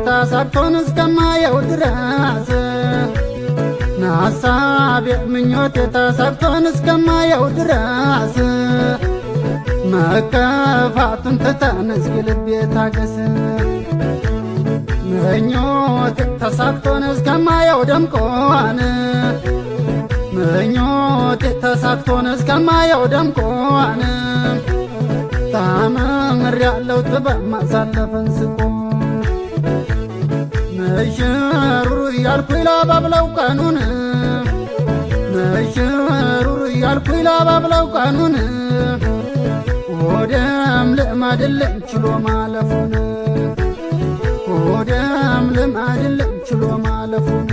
ተሳክቶን እስከማየው ድረስ ናሳቤ ምኞቴ ተሳክቶን እስከማየው ድረስ መከፋቱን ትተን እስኪ ልቤ ታገስ ምኞቴ ተሳክቶን እስከማየው ደምቆን ምኞቴ ተሳክቶን እስከማየው ደምቆን ታምሬያለሁ ጥበብ ማሳለፍን ስቆ መሽሩሩ እያልኩኝ ላባብለው ቀኑን መሽሩሩ እያልኩኝ ላባብለው ቀኑን ወደም ልማድልም ችሎ ማለፉን ወደም ልማድልም ችሎ ማለፉን